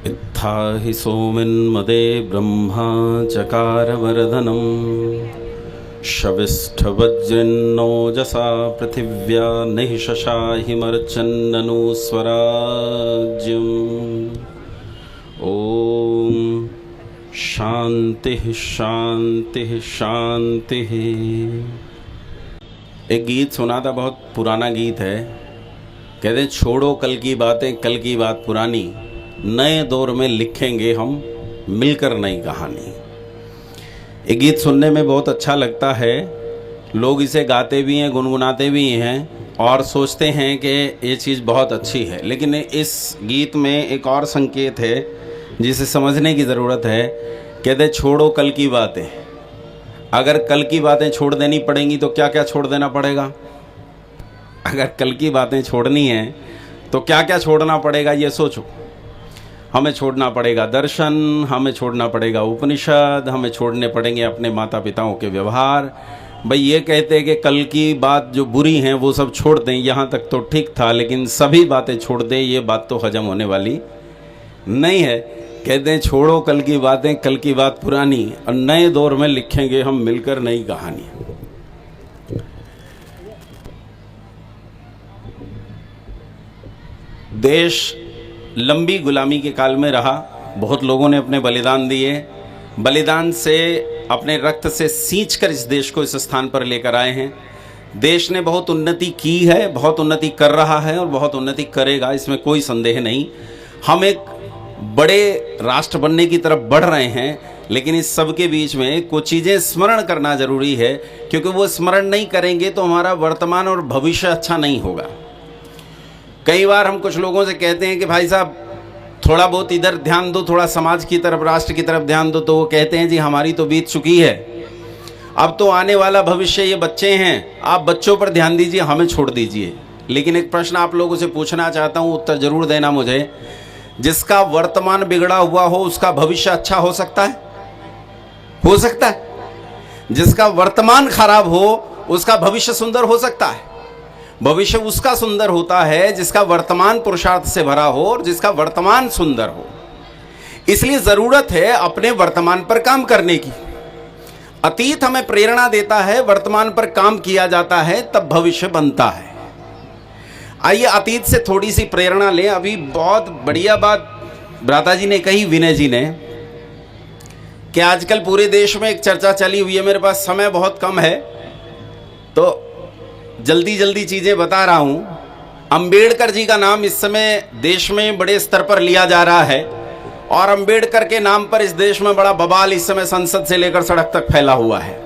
इत्था हि सोमिन्मदे ब्रह्मा चकारवर्धनं शविष्ठवज्रिन्नोजसा पृथिव्या निःशशाहिमर्चन्ननु स्वराज्यम्। ॐ शान्तिः शान्तिः शान्तिः। एक गीत सुना था, बहुत पुराना गीत है। कहते छोड़ो कल की बातें, कल की बात पुरानी, नए दौर में लिखेंगे हम मिलकर नई कहानी। ये गीत सुनने में बहुत अच्छा लगता है। लोग इसे गाते भी हैं, गुनगुनाते भी हैं और सोचते हैं कि ये चीज़ बहुत अच्छी है। लेकिन इस गीत में एक और संकेत है जिसे समझने की ज़रूरत है। कहते छोड़ो कल की बातें। अगर कल की बातें छोड़ देनी पड़ेंगी तो क्या क्या छोड़ देना पड़ेगा? अगर कल की बातें छोड़नी है तो क्या क्या छोड़ना पड़ेगा, ये सोचो। हमें छोड़ना पड़ेगा दर्शन, हमें छोड़ना पड़ेगा उपनिषद, हमें छोड़ने पड़ेंगे अपने माता पिताओं के व्यवहार। भाई ये कहते हैं कि कल की बात जो बुरी हैं वो सब छोड़ दें, यहाँ तक तो ठीक था, लेकिन सभी बातें छोड़ दें, ये बात तो हजम होने वाली नहीं है। कहते हैं छोड़ो कल की बातें, कल की बात पुरानी, और नए दौर में लिखेंगे हम मिलकर नई कहानी। देश लंबी गुलामी के काल में रहा। बहुत लोगों ने अपने बलिदान दिए। बलिदान से, अपने रक्त से सींचकर इस देश को इस स्थान पर लेकर आए हैं। देश ने बहुत उन्नति की है, बहुत उन्नति कर रहा है और बहुत उन्नति करेगा, इसमें कोई संदेह नहीं। हम एक बड़े राष्ट्र बनने की तरफ बढ़ रहे हैं, लेकिन इस सब के बीच में कुछ चीज़ें स्मरण करना ज़रूरी है, क्योंकि वो स्मरण नहीं करेंगे तो हमारा वर्तमान और भविष्य अच्छा नहीं होगा। कई बार हम कुछ लोगों से कहते हैं कि भाई साहब थोड़ा बहुत इधर ध्यान दो, थोड़ा समाज की तरफ, राष्ट्र की तरफ ध्यान दो, तो वो कहते हैं जी हमारी तो बीत चुकी है, अब तो आने वाला भविष्य ये बच्चे हैं, आप बच्चों पर ध्यान दीजिए, हमें छोड़ दीजिए। लेकिन एक प्रश्न आप लोगों से पूछना चाहता हूँ, उत्तर जरूर देना मुझे। जिसका वर्तमान बिगड़ा हुआ हो उसका भविष्य अच्छा हो सकता है? हो सकता है? जिसका वर्तमान खराब हो उसका भविष्य सुंदर हो सकता है? भविष्य उसका सुंदर होता है जिसका वर्तमान पुरुषार्थ से भरा हो और जिसका वर्तमान सुंदर हो। इसलिए जरूरत है अपने वर्तमान पर काम करने की। अतीत हमें प्रेरणा देता है, वर्तमान पर काम किया जाता है तब भविष्य बनता है। आइए अतीत से थोड़ी सी प्रेरणा लें। अभी बहुत बढ़िया बात भ्राता जी ने कही, विनय जी ने, कि आजकल पूरे देश में एक चर्चा चली हुई है। मेरे पास समय बहुत कम है तो जल्दी जल्दी चीज़ें बता रहा हूँ। अंबेडकर जी का नाम इस समय देश में बड़े स्तर पर लिया जा रहा है और अंबेडकर के नाम पर इस देश में बड़ा बवाल इस समय संसद से लेकर सड़क तक फैला हुआ है।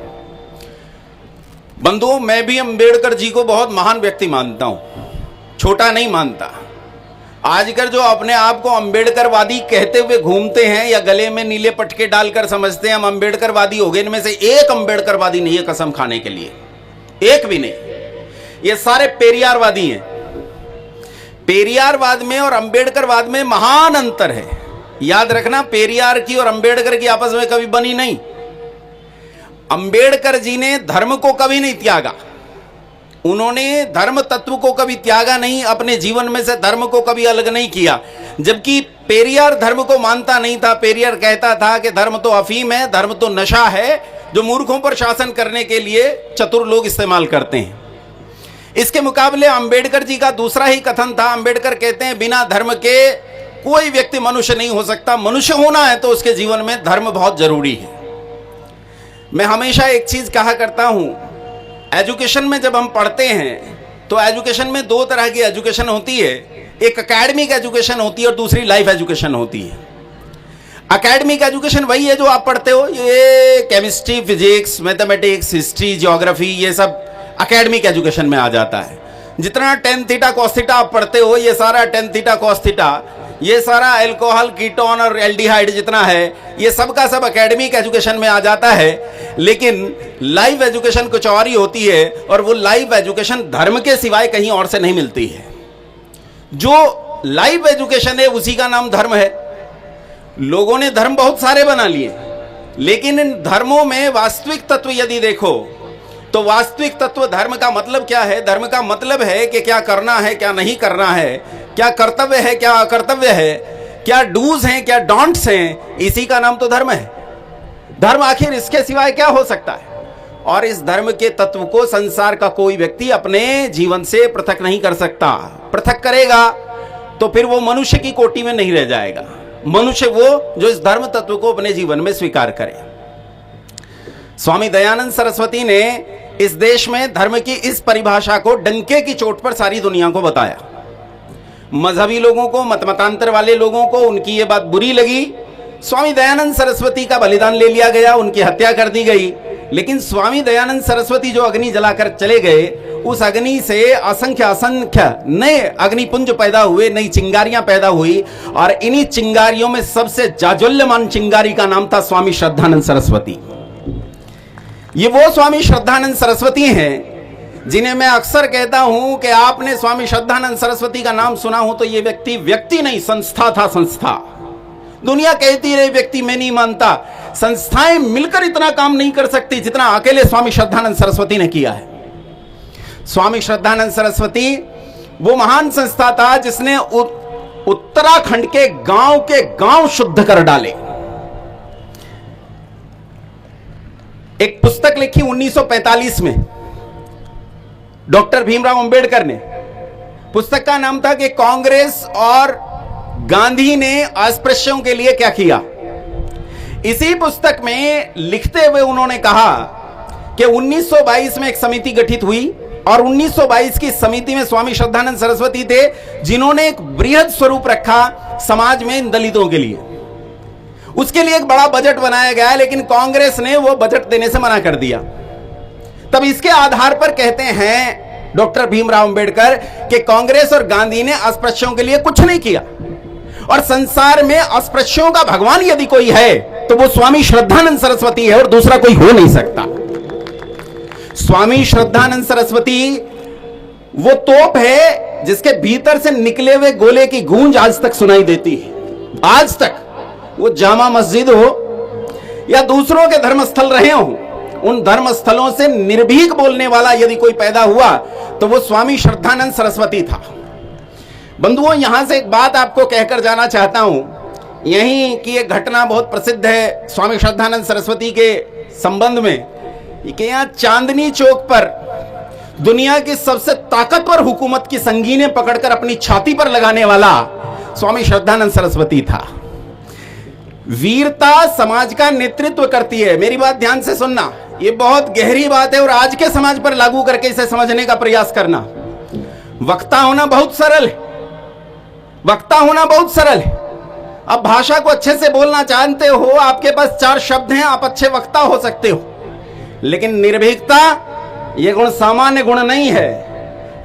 बंधुओं, मैं भी अंबेडकर जी को बहुत महान व्यक्ति मानता हूँ, छोटा नहीं मानता। आजकल जो अपने आप को अंबेडकरवादी कहते हुए घूमते हैं या गले में नीले पटके डालकर समझते हैं हम अंबेडकरवादी हो गए, इनमें से एक अंबेडकरवादी नहीं है कसम खाने के लिए, एक भी नहीं। ये सारे पेरियारवादी हैं। पेरियारवाद में और अंबेडकरवाद में महान अंतर है। याद रखना, पेरियार की और अंबेडकर की आपस में कभी बनी नहीं। अंबेडकर जी ने धर्म को कभी नहीं त्यागा, उन्होंने धर्म तत्व को कभी त्यागा नहीं, अपने जीवन में से धर्म को कभी अलग नहीं किया। जबकि पेरियार धर्म को मानता नहीं था। पेरियार कहता था कि धर्म तो अफीम है, धर्म तो नशा है जो मूर्खों पर शासन करने के लिए चतुर लोग इस्तेमाल करते हैं। इसके मुकाबले अंबेडकर जी का दूसरा ही कथन था। अंबेडकर कहते हैं बिना धर्म के कोई व्यक्ति मनुष्य नहीं हो सकता, मनुष्य होना है तो उसके जीवन में धर्म बहुत जरूरी है। मैं हमेशा एक चीज कहा करता हूं, एजुकेशन में जब हम पढ़ते हैं तो एजुकेशन में दो तरह की एजुकेशन होती है। एक एकेडमिक एजुकेशन होती है और दूसरी लाइफ एजुकेशन होती है। एकेडमिक एजुकेशन वही है जो आप पढ़ते हो, ये chemistry, physics, mathematics, history, geography, ये सब एकेडमिक एजुकेशन में आ जाता है। जितना टेन थीटा कॉस थीटा आप पढ़ते हो, ये सारा टेन थीटा कॉस थीटा, ये सारा अल्कोहल, कीटोन और एल्डिहाइड जितना है, ये सब का सब एकेडमिक एजुकेशन में आ जाता है। लेकिन लाइफ एजुकेशन कुछ और ही होती है और वो लाइफ एजुकेशन धर्म के सिवाय कहीं और से नहीं मिलती है। जो लाइफ एजुकेशन है उसी का नाम धर्म है। लोगों ने धर्म बहुत सारे बना लिए, लेकिन इन धर्मों में वास्तविक तत्व यदि देखो तो वास्तविक तत्व धर्म का मतलब क्या है? धर्म का मतलब है कि क्या करना है, क्या नहीं करना है, क्या कर्तव्य है, क्या अकर्तव्य है, क्या डूज हैं, क्या डोंट्स हैं। इसी का नाम तो धर्म है। धर्म आखिर इसके सिवाय क्या हो सकता है? और इस धर्म के तत्व को संसार का कोई व्यक्ति अपने जीवन से पृथक नहीं कर सकता। पृथक करेगा तो फिर वो मनुष्य की कोटि में नहीं रह जाएगा। मनुष्य वो जो इस धर्म तत्व को अपने जीवन में स्वीकार करे। स्वामी दयानंद सरस्वती ने इस देश में धर्म की इस परिभाषा को डंके की चोट पर सारी दुनिया को बताया। मजहबी लोगों को, मतमतांतर वाले लोगों को उनकी ये बात बुरी लगी। स्वामी दयानंद सरस्वती का बलिदान ले लिया गया, उनकी हत्या कर दी गई। लेकिन स्वामी दयानंद सरस्वती जो अग्नि जलाकर चले गए, उस अग्नि से असंख्य नए अग्निपुंज पैदा हुए, नई चिंगारियां पैदा हुई। और इन्हीं चिंगारियों में सबसे जाज्वल्यमान चिंगारी का नाम था स्वामी श्रद्धानंद सरस्वती। ये वो स्वामी श्रद्धानंद सरस्वती हैं जिन्हें मैं अक्सर कहता हूं कि आपने स्वामी श्रद्धानंद सरस्वती का नाम सुना हो तो ये व्यक्ति नहीं, संस्था था। संस्था, दुनिया कहती रही व्यक्ति, मैं नहीं मानता। संस्थाएं मिलकर इतना काम नहीं कर सकती जितना अकेले स्वामी श्रद्धानंद सरस्वती ने किया है। स्वामी श्रद्धानंद सरस्वती वो महान संस्था था जिसने उत्तराखंड के गांव शुद्ध कर डाले। एक पुस्तक लिखी 1945 में डॉक्टर भीमराव अंबेडकर ने। पुस्तक का नाम था कि कांग्रेस और गांधी ने अस्पृश्यों के लिए क्या किया। इसी पुस्तक में लिखते हुए उन्होंने कहा कि 1922 में एक समिति गठित हुई और 1922 की समिति में स्वामी श्रद्धानंद सरस्वती थे, जिन्होंने एक बृहद स्वरूप रखा समाज में इन दलितों के लिए। उसके लिए एक बड़ा बजट बनाया गया, लेकिन कांग्रेस ने वो बजट देने से मना कर दिया। तब इसके आधार पर कहते हैं डॉक्टर भीमराव अंबेडकर कि कांग्रेस और गांधी ने अस्पृश्यों के लिए कुछ नहीं किया। और संसार में अस्पृश्यों का भगवान यदि कोई है तो वो स्वामी श्रद्धानंद सरस्वती है और दूसरा कोई हो नहीं सकता। स्वामी श्रद्धानंद सरस्वती वो तोप है जिसके भीतर से निकले हुए गोले की गूंज आज तक सुनाई देती है। आज तक वो जामा मस्जिद हो या दूसरों के धर्मस्थल रहे हो, उन धर्मस्थलों से निर्भीक बोलने वाला यदि कोई पैदा हुआ तो वो स्वामी श्रद्धानंद सरस्वती था। बंधुओं, यहां से एक बात आपको कहकर जाना चाहता हूं। यहीं की एक घटना बहुत प्रसिद्ध है स्वामी श्रद्धानंद सरस्वती के संबंध में कि यहां चांदनी चौक पर दुनिया की सबसे ताकतवर हुकूमत की संगीनें पकड़कर अपनी छाती पर लगाने वाला स्वामी श्रद्धानंद सरस्वती था। वीरता समाज का नेतृत्व करती है। मेरी बात ध्यान से सुनना, यह बहुत गहरी बात है और आज के समाज पर लागू करके इसे समझने का प्रयास करना। वक्ता होना बहुत सरल है, वक्ता होना बहुत सरल है। अब भाषा को अच्छे से बोलना जानते हो, आपके पास 4 शब्द हैं, आप अच्छे वक्ता हो सकते हो। लेकिन निर्भीकता यह गुण सामान्य गुण नहीं है,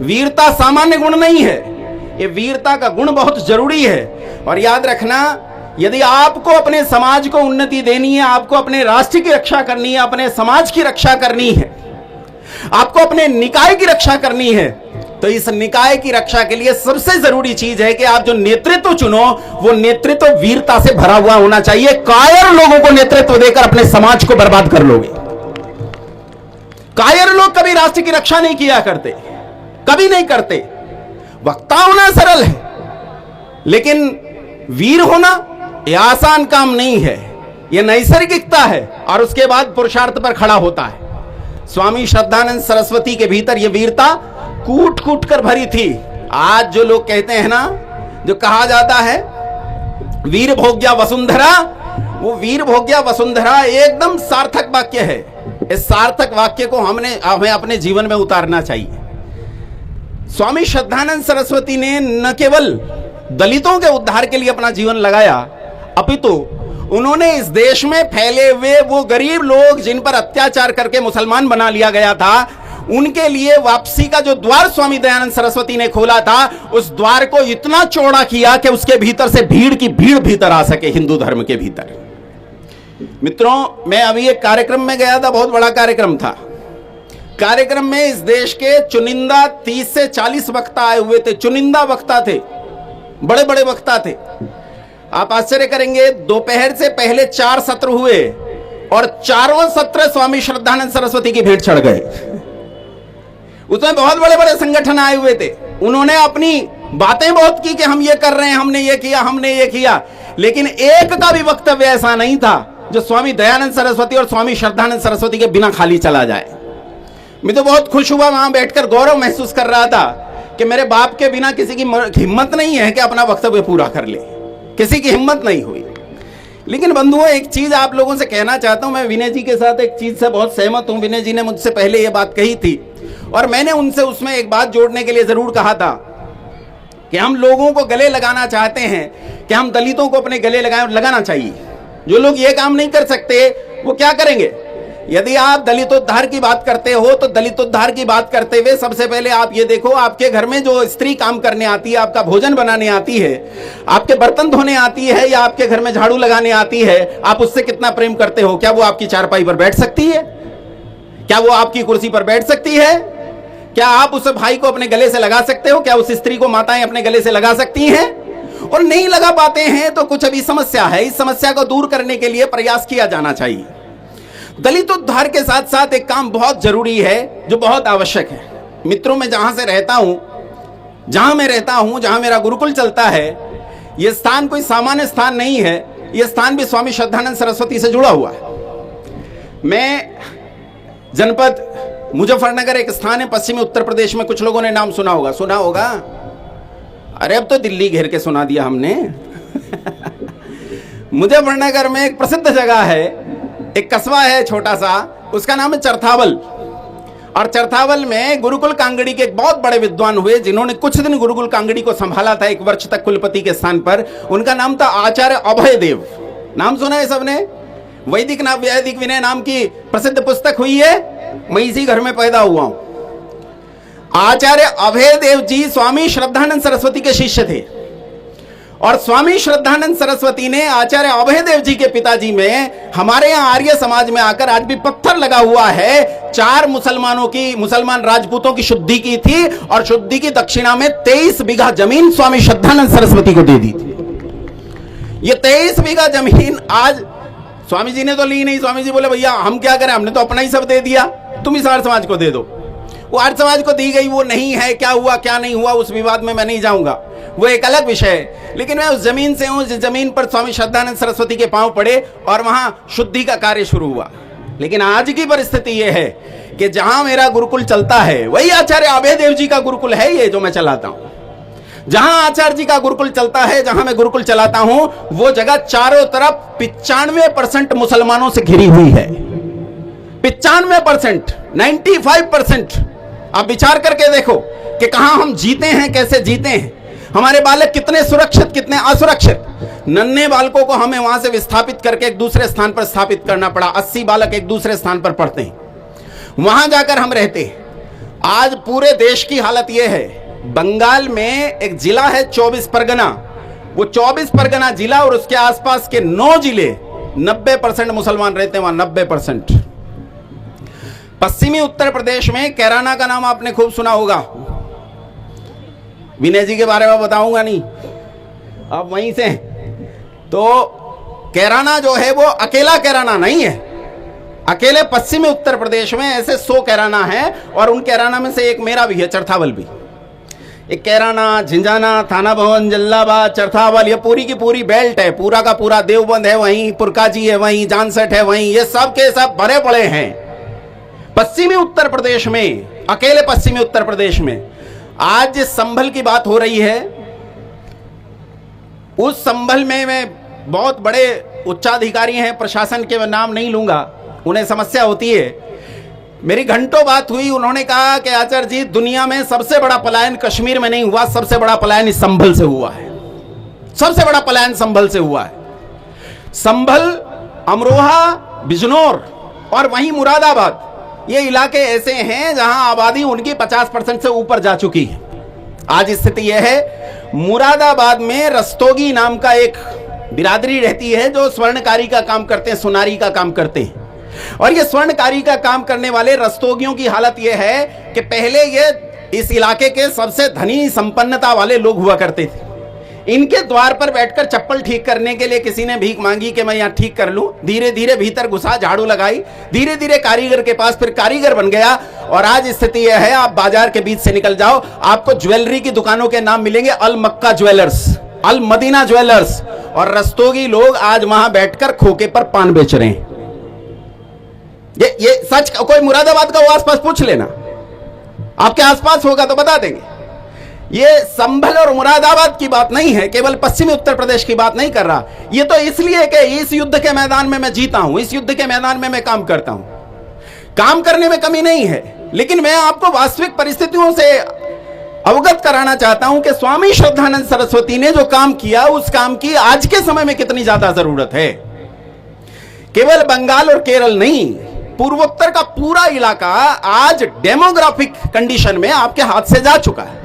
वीरता सामान्य गुण नहीं है। यह वीरता का गुण बहुत जरूरी है। और याद रखना, यदि आपको अपने समाज को उन्नति देनी है, आपको अपने राष्ट्र की रक्षा करनी है, अपने समाज की रक्षा करनी है, आपको अपने निकाय की रक्षा करनी है, तो इस निकाय की रक्षा के लिए सबसे जरूरी चीज है कि आप जो नेतृत्व चुनो वो नेतृत्व वीरता से भरा हुआ होना चाहिए। कायर लोगों को नेतृत्व देकर अपने समाज को बर्बाद कर लोगे। कायर लोग कभी राष्ट्र की रक्षा नहीं किया करते, कभी नहीं करते। वक्ता होना सरल है, लेकिन वीर होना यह आसान काम नहीं है। यह नैसर्गिकता है और उसके बाद पुरुषार्थ पर खड़ा होता है। स्वामी श्रद्धानंद सरस्वती के भीतर यह वीरता कूट कूट कर भरी थी। आज जो लोग कहते हैं ना, जो कहा जाता है वीर भोग्या वसुंधरा, वो वीर भोग्या वसुंधरा एकदम सार्थक वाक्य है। इस सार्थक वाक्य को हमें अपने जीवन में उतारना चाहिए। स्वामी श्रद्धानंद सरस्वती ने न केवल दलितों के उद्धार के लिए अपना जीवन लगाया, अपितु उन्होंने इस देश में फैले हुए वो गरीब लोग जिन पर अत्याचार करके मुसलमान बना लिया गया था, उनके लिए वापसी का जो द्वार स्वामी दयानंद सरस्वती ने खोला था, उस द्वार को इतना चौड़ा किया कि उसके भीतर से भीड़ की भीड़ भीतर आ सके, हिंदू धर्म के भीतर। मित्रों, मैं अभी एक कार्यक्रम में गया था, बहुत बड़ा कार्यक्रम था। कार्यक्रम में इस देश के चुनिंदा 30 से 40 वक्ता आए हुए थे। चुनिंदा वक्ता थे, बड़े बड़े वक्ता थे। आप आश्चर्य करेंगे, दोपहर से पहले 4 सत्र हुए और चारों सत्र स्वामी श्रद्धानंद सरस्वती की भेंट चढ़ गए। उसमें बहुत बड़े बड़े संगठन आए हुए थे, उन्होंने अपनी बातें बहुत की कि हम ये कर रहे हैं, हमने ये किया, हमने ये किया, लेकिन एक का भी वक्तव्य ऐसा नहीं था जो स्वामी दयानंद सरस्वती और स्वामी श्रद्धानंद सरस्वती के बिना खाली चला जाए। मैं तो बहुत खुश हुआ, वहां बैठकर गौरव महसूस कर रहा था कि मेरे बाप के बिना किसी की हिम्मत नहीं है कि अपना वक्तव्य पूरा कर ले, किसी की हिम्मत नहीं हुई। लेकिन बंधुओं, एक चीज आप लोगों से कहना चाहता हूं, मैं विनय जी के साथ एक चीज से बहुत सहमत हूं। विनय जी ने मुझसे पहले यह बात कही थी और मैंने उनसे उसमें एक बात जोड़ने के लिए जरूर कहा था कि हम लोगों को गले लगाना चाहते हैं कि हम दलितों को अपने गले लगाना चाहिए। जो लोग ये काम नहीं कर सकते वो क्या करेंगे? यदि आप दलितोद्धार की बात करते हो तो दलितोद्धार की बात करते हुए सबसे पहले आप ये देखो, आपके घर में जो स्त्री काम करने आती है, आपका भोजन बनाने आती है, आपके बर्तन धोने आती है या आपके घर में झाड़ू लगाने आती है, आप उससे कितना प्रेम करते हो? क्या वो आपकी चारपाई पर बैठ सकती है? क्या वो आपकी कुर्सी पर बैठ सकती है? क्या आप उस भाई को अपने गले से लगा सकते हो? क्या उस स्त्री को माताएं अपने गले से लगा सकती हैं? और नहीं लगा पाते हैं तो कुछ अभी समस्या है। इस समस्या को दूर करने के लिए प्रयास किया जाना चाहिए। दलितोद्धार के साथ साथ एक काम बहुत जरूरी है जो बहुत आवश्यक है। मित्रों, मैं जहां से रहता हूं, जहां मैं रहता हूं, जहां मेरा गुरुकुल चलता है, यह स्थान कोई सामान्य स्थान नहीं है। यह स्थान भी स्वामी श्रद्धानंद सरस्वती से जुड़ा हुआ है। मैं जनपद मुजफ्फरनगर एक स्थान है पश्चिमी उत्तर प्रदेश में, कुछ लोगों ने नाम सुना होगा। अरे अब तो दिल्ली घेर के सुना दिया हमने। मुजफ्फरनगर में एक प्रसिद्ध जगह है, एक कस्बा है छोटा सा, उसका नाम है चरथावल। और चरथावल में गुरुकुल कांगड़ी के एक बहुत बड़े विद्वान हुए जिन्होंने कुछ दिन गुरुकुल कांगड़ी को संभाला था, 1 वर्ष तक कुलपति के स्थान पर। उनका नाम था आचार्य अभय देव। नाम सुना है सबने? वैदिक विनय नाम की प्रसिद्ध पुस्तक हुई है, मैं इसी घर में पैदा हुआ हूं। आचार्य अभय देव जी स्वामी श्रद्धानंद सरस्वती के शिष्य थे और स्वामी श्रद्धानंद सरस्वती ने आचार्य अभय देव जी के पिताजी में हमारे यहां आर्य समाज में आकर, आज भी पत्थर लगा हुआ है, 4 मुसलमान राजपूतों की शुद्धि की थी और शुद्धि की दक्षिणा में 23 बीघा जमीन स्वामी श्रद्धानंद सरस्वती को दे दी थी। ये 23 बीघा जमीन आज स्वामी जी ने तो ली नहीं। स्वामी जी बोले भैया हम क्या करें, हमने तो अपना ही सब दे दिया, तुम इस आर्य समाज को दे दो। वो आर्य समाज को दी गई, वो नहीं है, क्या हुआ क्या नहीं हुआ उस विवाद में मैं नहीं जाऊंगा, वो एक अलग विषय है। लेकिन मैं उस जमीन से हूं जिस जमीन पर स्वामी श्रद्धानंद सरस्वती के पांव पड़े और वहां शुद्धि का कार्य शुरू हुआ। लेकिन आज की परिस्थिति यह है कि जहां मेरा गुरुकुल चलता है वही आचार्य अभय देव जी का गुरुकुल है, ये जो मैं चलाता हूं। जहां आचार्य जी का गुरुकुल चलता है, जहां मैं गुरुकुल चलाता हूं, वो जगह चारों तरफ 95% मुसलमानों से घिरी हुई है। 95%, 95%। आप विचार करके देखो कि कहां हम जीते हैं, कैसे जीते हैं, हमारे बालक कितने सुरक्षित कितने असुरक्षित। नन्हे बालकों को हमें वहां से विस्थापित करके एक दूसरे स्थान पर स्थापित करना पड़ा। 80 बालक एक दूसरे स्थान पर पढ़ते हैं, वहां जाकर हम रहते हैं। आज पूरे देश की हालत यह है, बंगाल में एक जिला है 24 परगना, वो 24 परगना जिला और उसके आसपास के 9 जिले 90% मुसलमान रहते हैं वहां, 90%। पश्चिमी उत्तर प्रदेश में कैराना का नाम आपने खूब सुना होगा, विनय जी के बारे में बताऊंगा नहीं, अब वहीं से। तो कैराना जो है वो अकेला कैराना नहीं है, अकेले पश्चिमी उत्तर प्रदेश में ऐसे 100 कैराना है और उन कैराना में से एक मेरा भी है, चरथावल भी। एक कैराना, झिंझाना, थाना भवन, जल्लाबाद, चरथावल, ये पूरी की पूरी बेल्ट है, पूरा का पूरा देवबंद है वहीं, पुरकाजी है वहीं, जानसठ है वहीं, ये सब के सब भरे पड़े हैं पश्चिमी उत्तर प्रदेश में, अकेले पश्चिमी उत्तर प्रदेश में। आज जिस संभल की बात हो रही है, उस संभल में मैं बहुत बड़े उच्चाधिकारी हैं प्रशासन के, मैं नाम नहीं लूंगा, उन्हें समस्या होती है। मेरी घंटों बात हुई, उन्होंने कहा कि आचार्य जी दुनिया में सबसे बड़ा पलायन कश्मीर में नहीं हुआ, सबसे बड़ा पलायन इस संभल से हुआ है, सबसे बड़ा पलायन संभल से हुआ है। संभल, अमरोहा, बिजनौर और वहीं मुरादाबाद, ये इलाके ऐसे हैं जहां आबादी उनकी 50% से ऊपर जा चुकी है। आज स्थिति यह है, मुरादाबाद में रस्तोगी नाम का एक बिरादरी रहती है जो स्वर्णकारी का काम करते हैं, सुनारी का काम करते हैं। और ये स्वर्णकारी का काम करने वाले रस्तोगियों की हालत यह है कि पहले ये इस इलाके के सबसे धनी संपन्नता वाले लोग हुआ करते थे। इनके द्वार पर बैठकर चप्पल ठीक करने के लिए किसी ने भीख मांगी कि मैं यहां ठीक कर लूं। धीरे धीरे भीतर घुसा, झाड़ू लगाई, धीरे धीरे कारीगर के पास, फिर कारीगर बन गया। और आज स्थिति यह है, आप बाजार के बीच से निकल जाओ, आपको ज्वेलरी की दुकानों के नाम मिलेंगे, अल मक्का ज्वेलर्स, अल मदीना ज्वेलर्स, और रस्तोगी लोग आज वहां बैठकर खोखे पर पान बेच रहे हैं। ये सच। कोई मुरादाबाद का वो आसपास पूछ लेना, आपके आसपास होगा तो बता देंगे। ये संभल और मुरादाबाद की बात नहीं है, केवल पश्चिमी उत्तर प्रदेश की बात नहीं कर रहा। ये तो इसलिए कि इस युद्ध के मैदान में मैं जीता हूं, इस युद्ध के मैदान में मैं काम करता हूं, काम करने में कमी नहीं है, लेकिन मैं आपको वास्तविक परिस्थितियों से अवगत कराना चाहता हूं कि स्वामी श्रद्धानंद सरस्वती ने जो काम किया, उस काम की आज के समय में कितनी ज्यादा जरूरत है। केवल बंगाल और केरल नहीं, पूर्वोत्तर का पूरा इलाका आज डेमोग्राफिक कंडीशन में आपके हाथ से जा चुका है।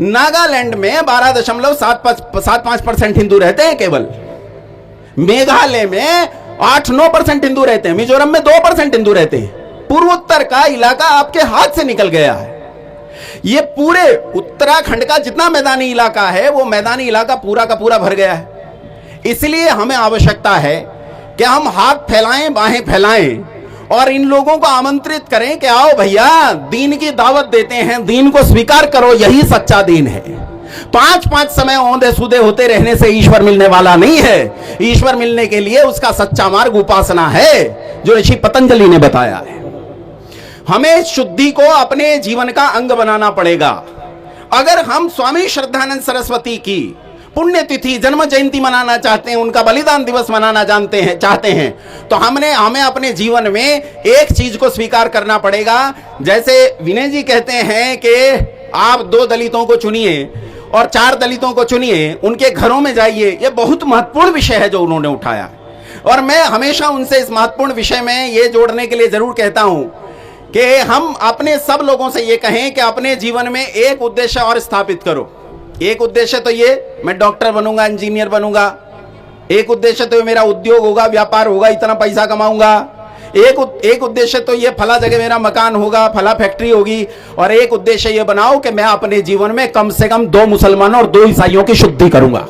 नागालैंड में 12.75% हिंदू रहते हैं केवल, मेघालय में 8-9% हिंदू रहते हैं, मिजोरम में 2% हिंदू रहते हैं। पूर्वोत्तर का इलाका आपके हाथ से निकल गया है। ये पूरे उत्तराखंड का जितना मैदानी इलाका है, वो मैदानी इलाका पूरा का पूरा भर गया है। इसलिए हमें आवश्यकता है कि हम हाथ फैलाएं, बाहें फैलाएं और इन लोगों को आमंत्रित करें कि आओ भैया, दीन की दावत देते हैं, दीन को स्वीकार करो, यही सच्चा दीन है। 5-5 समय औंधे सूधे होते रहने से ईश्वर मिलने वाला नहीं है। ईश्वर मिलने के लिए उसका सच्चा मार्ग उपासना है, जो ऋषि पतंजलि ने बताया है। हमें शुद्धि को अपने जीवन का अंग बनाना पड़ेगा। अगर हम स्वामी श्रद्धानंद सरस्वती की पुण्यतिथि, जन्म जयंती मनाना चाहते हैं, उनका बलिदान दिवस मनाना चाहते हैं, तो हमें अपने जीवन में एक चीज को स्वीकार करना पड़ेगा। जैसे विनय जी कहते हैं कि आप 2 दलितों को चुनिए और 4 दलितों को चुनिए, उनके घरों में जाइए। यह बहुत महत्वपूर्ण विषय है जो उन्होंने उठाया, और मैं हमेशा उनसे इस महत्वपूर्ण विषय में यह जोड़ने के लिए जरूर कहता हूं कि हम अपने सब लोगों से यह कहें कि अपने जीवन में एक उद्देश्य और स्थापित करो। एक उद्देश्य तो ये, मैं डॉक्टर बनूंगा, इंजीनियर बनूंगा। एक उद्देश्य तो मेरा उद्योग होगा, व्यापार होगा, इतना पैसा कमाऊंगा। एक उद्देश्य तो ये, फला जगह मेरा मकान होगा, फला फैक्ट्री होगी। और एक उद्देश्य ये बनाओ कि मैं अपने जीवन में कम से कम 2 मुसलमानों और 2 ईसाइयों की शुद्धि करूंगा।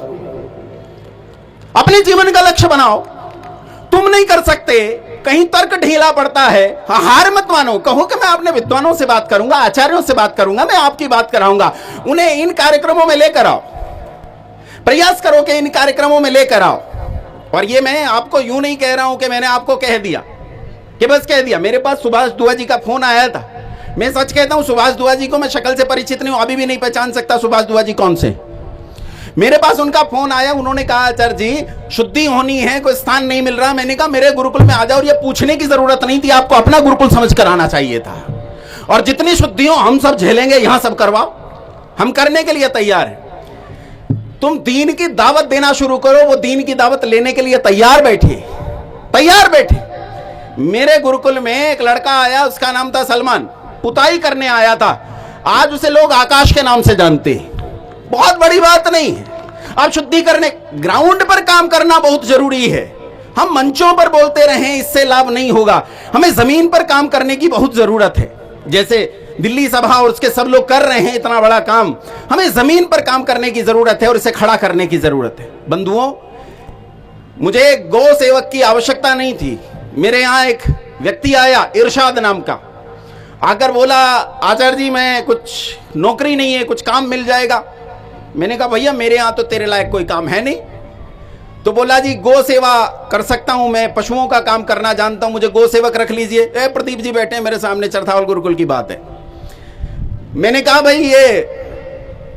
अपने जीवन का लक्ष्य बनाओ। तुम नहीं कर सकते, कहीं तर्क ढीला पड़ता है, हार मत मानो। कहो कि मैं अपने विद्वानों से बात करूंगा, आचार्यों से बात करूंगा, मैं आपकी बात कराऊंगा। उन्हें इन कार्यक्रमों में लेकर आओ, प्रयास करो कि इन कार्यक्रमों में लेकर आओ। और ये मैं आपको यूं नहीं कह रहा हूं कि मैंने आपको कह दिया कि बस कह दिया। मेरे पास सुभाष दुआ जी का फोन आया था। मैं सच कहता हूं, सुभाष दुआ जी को मैं शक्ल से परिचित नहीं हूं, अभी भी नहीं पहचान सकता सुभाष दुआ जी कौन से। मेरे पास उनका फोन आया, उन्होंने कहा आचार्य जी शुद्धि होनी है, कोई स्थान नहीं मिल रहा। मैंने कहा मेरे गुरुकुल में आ जाओ, और ये पूछने की जरूरत नहीं थी, आपको अपना गुरुकुल समझ कर आना चाहिए था। और जितनी शुद्धि हो हम सब झेलेंगे, यहां सब करवाओ, हम करने के लिए तैयार हैं। तुम दीन की दावत देना शुरू करो, वो दीन की दावत लेने के लिए तैयार बैठे। मेरे गुरुकुल में एक लड़का आया, उसका नाम था सलमान, पुताई करने आया था। आज उसे लोग आकाश के नाम से जानते हैं। बहुत बड़ी बात नहीं है। अब शुद्धि करने, ग्राउंड पर काम करना बहुत जरूरी है। हम मंचों पर बोलते रहें, इससे लाभ नहीं होगा। हमें जमीन पर काम करने की बहुत जरूरत है। जैसे दिल्ली सभा और उसके सब लोग कर रहे हैं इतना बड़ा काम, हमें जमीन पर काम करने की जरूरत है और इसे खड़ा करने की जरूरत है। बंधुओं, मुझे गौ सेवक की आवश्यकता नहीं थी। मेरे यहां एक व्यक्ति आया, इरशाद नाम का, आकर बोला आचार्य जी मैं कुछ नौकरी नहीं है, कुछ काम मिल जाएगा। मैंने कहा भैया मेरे यहां तो तेरे लायक कोई काम है नहीं। तो बोला जी गौ सेवा कर सकता हूं मैं, पशुओं का काम करना जानता हूं, मुझे गौ सेवक रख लीजिए। प्रदीप जी बैठे हैं मेरे सामने, चरथावल गुरुकुल की बात है। मैंने कहा भाई ये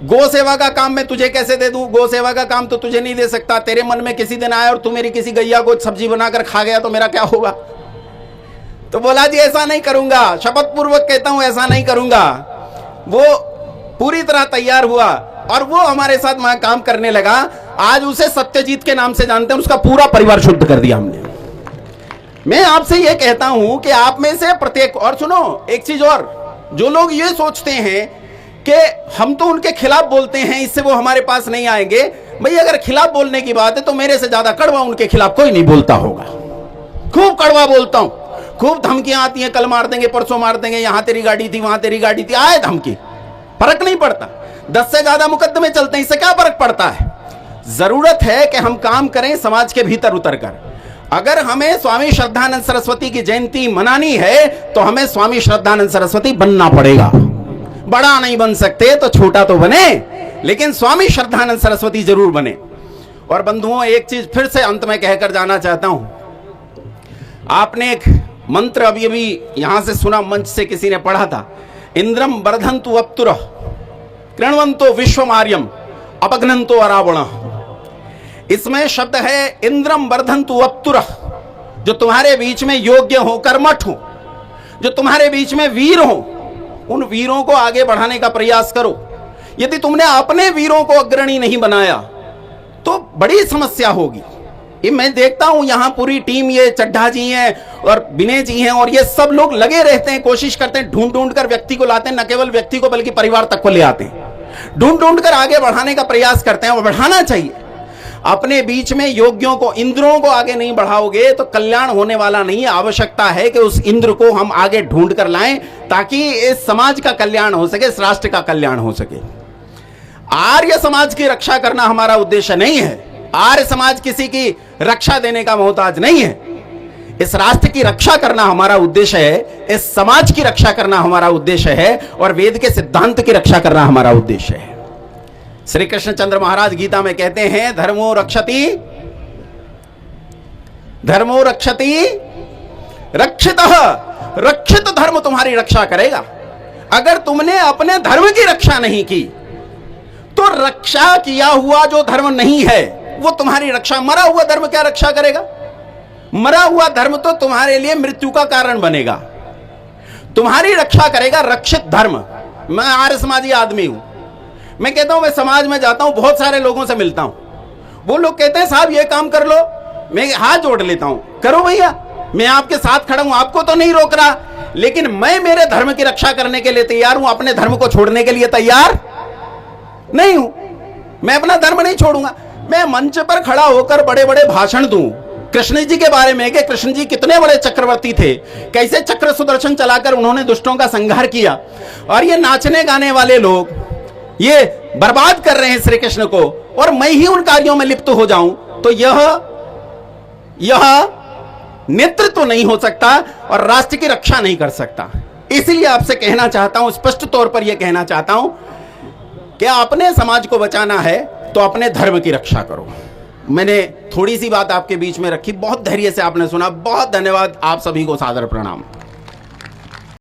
गौ सेवा का काम मैं तुझे कैसे दे दूं? गौ सेवा का काम तो तुझे नहीं दे सकता। तेरे मन में किसी दिन आया और तू मेरी किसी गैया को सब्जी बनाकर खा गया तो मेरा क्या होगा? तो बोला जी ऐसा नहीं करूंगा, शपथ पूर्वक कहता हूं ऐसा नहीं करूंगा। वो पूरी तरह तैयार हुआ और वो हमारे साथ वहां काम करने लगा। आज उसे सत्यजीत के नाम से जानते हैं, उसका पूरा परिवार शुद्ध कर दिया हमने। मैं आपसे ये कहता हूं कि आप में से प्रत्येक, और सुनो एक चीज और, जो लोग ये सोचते हैं कि हम तो उनके खिलाफ बोलते हैं इससे वो हमारे पास नहीं आएंगे, भाई अगर खिलाफ बोलने की बात है तो मेरे से ज्यादा कड़वा उनके खिलाफ कोई नहीं बोलता होगा। खूब कड़वा बोलता हूं, खूब धमकियां आती हैं, कल मार देंगे, परसों मार देंगे, यहां तेरी गाड़ी थी, वहां तेरी गाड़ी थी, आए धमकी, फर्क नहीं पड़ता। 10 से ज्यादा मुकदमे चलते हैं, इससे क्या फर्क पड़ता है? जरूरत है कि हम काम करें समाज के भीतर उतर कर। अगर हमें स्वामी श्रद्धानंद सरस्वती की जयंती मनानी है तो हमें स्वामी श्रद्धानंद सरस्वती बनना पड़ेगा। बड़ा नहीं बन सकते तो छोटा तो बने, लेकिन स्वामी श्रद्धानंद सरस्वती जरूर बने। और बंधुओं, एक चीज फिर से अंत में कहकर जाना चाहता हूं। आपने एक मंत्र अभी अभी यहां से सुना, मंच से किसी ने पढ़ा था, इंद्रम वर्धन्तु अप्तुरः कृण्वन्तो विश्वमार्यम अपघ्नन्तो अरावणः। इसमें शब्द है इंद्रम वर्धन्तु अप्तुरः, जो तुम्हारे बीच में योग्य हो, कर्मठ हो, जो तुम्हारे बीच में वीर हो, उन वीरों को आगे बढ़ाने का प्रयास करो। यदि तुमने अपने वीरों को अग्रणी नहीं बनाया तो बड़ी समस्या होगी। ये मैं देखता हूं यहां पूरी टीम, ये चड्ढा जी हैं और विनय जी हैं और ये सब लोग लगे रहते हैं, कोशिश करते हैं, ढूंढ ढूंढ कर व्यक्ति को लाते हैं, न केवल व्यक्ति को बल्कि परिवार तक को ले आते हैं, ढूंढ ढूंढ कर आगे बढ़ाने का प्रयास करते हैं। और बढ़ाना चाहिए। अपने बीच में योग्यों को, इंद्रों को आगे नहीं बढ़ाओगे तो कल्याण होने वाला नहीं है। आवश्यकता है कि उस इंद्र को हम आगे ढूंढ कर लाएं ताकि इस समाज का कल्याण हो सके, इस राष्ट्र का कल्याण हो सके। आर्य समाज की रक्षा करना हमारा उद्देश्य नहीं है। आर्य समाज किसी की रक्षा देने का मोहताज नहीं है। इस राष्ट्र की रक्षा करना हमारा उद्देश्य है, इस समाज की रक्षा करना हमारा उद्देश्य है और वेद के सिद्धांत की रक्षा करना हमारा उद्देश्य है। श्री कृष्णचंद्र महाराज गीता में कहते हैं, धर्मो रक्षति रक्षितः, रक्षित धर्म तुम्हारी रक्षा करेगा। अगर तुमने अपने धर्म की रक्षा नहीं की तो रक्षा किया हुआ जो धर्म नहीं है वो तुम्हारी रक्षा, मरा हुआ धर्म क्या रक्षा करेगा? मरा हुआ धर्म तो तुम्हारे लिए मृत्यु का कारण बनेगा। तुम्हारी रक्षा करेगा रक्षित धर्म। मैं आर्य समाजी आदमी हूं, मैं कहता हूं, मैं समाज में जाता हूं, बहुत सारे लोगों से मिलता हूं, वो लोग कहते हैं साहब ये काम कर लो, मैं हाथ जोड़ लेता हूं, करो भैया, मैं आपके साथ खड़ा हूं, आपको तो नहीं रोक रहा, लेकिन मैं मेरे धर्म की रक्षा करने के लिए तैयार हूं, अपने धर्म को छोड़ने के लिए तैयार नहीं हूं। मैं अपना धर्म नहीं छोड़ूंगा। मैं मंच पर खड़ा होकर बड़े बड़े भाषण दूं कृष्ण जी के बारे में कि कृष्ण जी कितने बड़े चक्रवर्ती थे, कैसे चक्र सुदर्शन चलाकर उन्होंने दुष्टों का संहार किया, और ये नाचने गाने वाले लोग ये बर्बाद कर रहे हैं श्री कृष्ण को, और मैं ही उन कार्यों में लिप्त हो जाऊं, तो यह नेतृत्व नहीं हो सकता और राष्ट्र की रक्षा नहीं कर सकता। इसलिए आपसे कहना चाहता हूं, स्पष्ट तौर पर यह कहना चाहता हूं कि अपने समाज को बचाना है तो अपने धर्म की रक्षा करो। मैंने थोड़ी सी बात आपके बीच में रखी, बहुत धैर्य से आपने सुना, बहुत धन्यवाद। आप सभी को सादर प्रणाम।